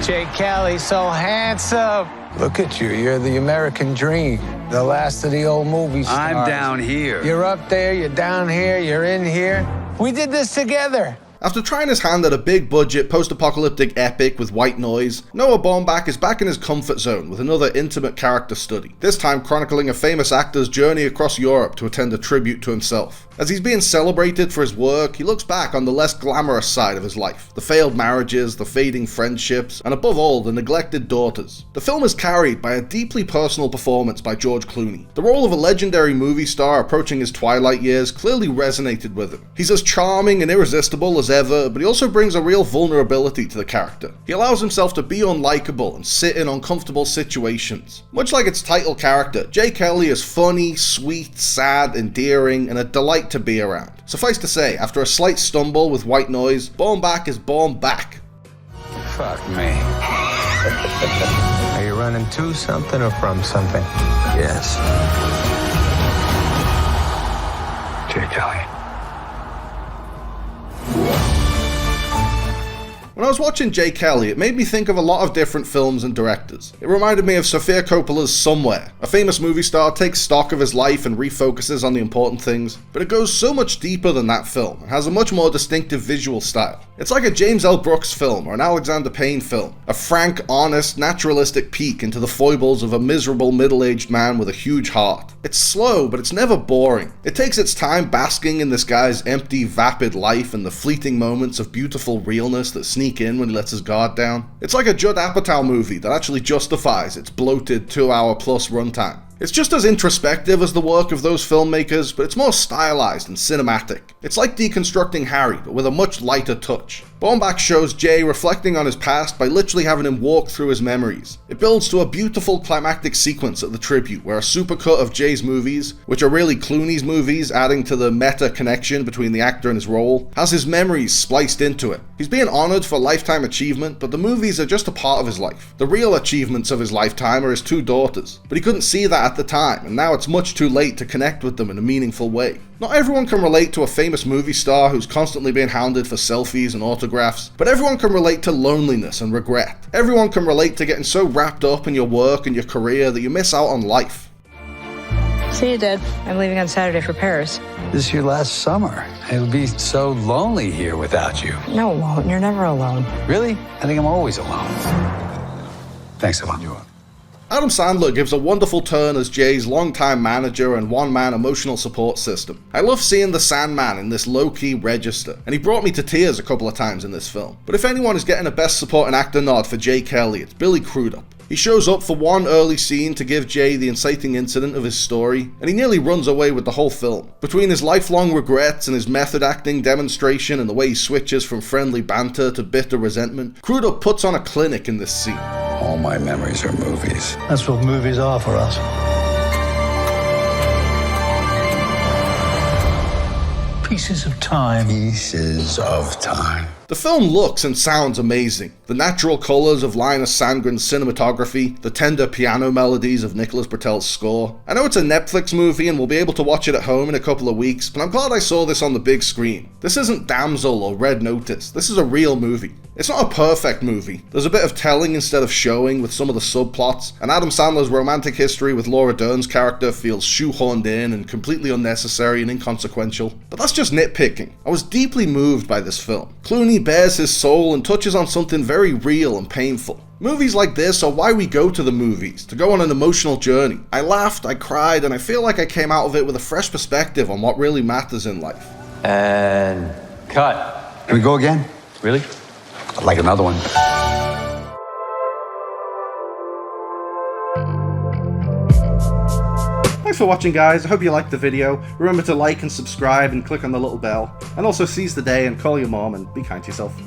Jay Kelly, so handsome. Look at you. You're the American dream. The last of the old movie stars. I'm down here. You're up there, you're down here, you're in here. We did this together. After trying his hand at a big-budget, post-apocalyptic epic with white noise, Noah Baumbach is back in his comfort zone with another intimate character study, this time chronicling a famous actor's journey across Europe to attend a tribute to himself. As he's being celebrated for his work, he looks back on the less glamorous side of his life, the failed marriages, the fading friendships, and above all, the neglected daughters. The film is carried by a deeply personal performance by George Clooney. The role of a legendary movie star approaching his twilight years clearly resonated with him. He's as charming and irresistible as ever, but he also brings a real vulnerability to the character. He allows himself to be unlikable and sit in uncomfortable situations. Much like its title character, Jay Kelly is funny, sweet, sad, endearing, and a delight to be around. Suffice to say, after a slight stumble with white noise, Baum-back is Baum-back. Fuck me. Are you running to something or from something? Yes. Jay Kelly. When I was watching Jay Kelly, it made me think of a lot of different films and directors. It reminded me of Sofia Coppola's Somewhere. A famous movie star takes stock of his life and refocuses on the important things, but it goes so much deeper than that film and has a much more distinctive visual style. It's like a James L. Brooks film or an Alexander Payne film, a frank, honest, naturalistic peek into the foibles of a miserable middle-aged man with a huge heart. It's slow, but it's never boring. It takes its time basking in this guy's empty, vapid life and the fleeting moments of beautiful realness that sneak in when he lets his guard down. It's like a Judd Apatow movie that actually justifies its bloated 2-hour-plus runtime. It's just as introspective as the work of those filmmakers, but it's more stylized and cinematic. It's like Deconstructing Harry, but with a much lighter touch. Baumbach shows Jay reflecting on his past by literally having him walk through his memories. It builds to a beautiful climactic sequence at the tribute, where a supercut of Jay's movies, which are really Clooney's movies, adding to the meta connection between the actor and his role, has his memories spliced into it. He's being honored for lifetime achievement, but the movies are just a part of his life. The real achievements of his lifetime are his 2 daughters, but he couldn't see that at the time, and now it's much too late to connect with them in a meaningful way. Not everyone can relate to a famous movie star who's constantly being hounded for selfies and autographs, but everyone can relate to loneliness and regret. Everyone can relate to getting so wrapped up in your work and your career that you miss out on life. See you, Dad. I'm leaving on Saturday for Paris. This is your last summer. It'll be so lonely here without you. No, it won't. You're never alone. Really? I think I'm always alone. Thanks a lot. Adam Sandler gives a wonderful turn as Jay's longtime manager and one-man emotional support system. I love seeing the Sandman in this low-key register, and he brought me to tears a couple of times in this film. But if anyone is getting a Best Supporting Actor nod for Jay Kelly, it's Billy Crudup. He shows up for one early scene to give Jay the inciting incident of his story, and he nearly runs away with the whole film. Between his lifelong regrets and his method acting demonstration and the way he switches from friendly banter to bitter resentment, Crudup puts on a clinic in this scene. All my memories are movies. That's what movies are for us. Pieces of time. Pieces of time. The film looks and sounds amazing. The natural colours of Linus Sandgren's cinematography, the tender piano melodies of Nicholas Britell's score. I know it's a Netflix movie and we'll be able to watch it at home in a couple of weeks, but I'm glad I saw this on the big screen. This isn't Damsel or Red Notice, this is a real movie. It's not a perfect movie. There's a bit of telling instead of showing with some of the subplots, and Adam Sandler's romantic history with Laura Dern's character feels shoehorned in and completely unnecessary and inconsequential. But that's just nitpicking. I was deeply moved by this film. Clooney bears his soul and touches on something very real and painful. Movies like this are why we go to the movies, to go on an emotional journey. I laughed, I cried, and I feel like I came out of it with a fresh perspective on what really matters in life. And cut. Can we go again? Really? I'd like another one. Thanks for watching, guys. I hope you liked the video. Remember to like and subscribe and click on the little bell. And also seize the day and call your mom and be kind to yourself.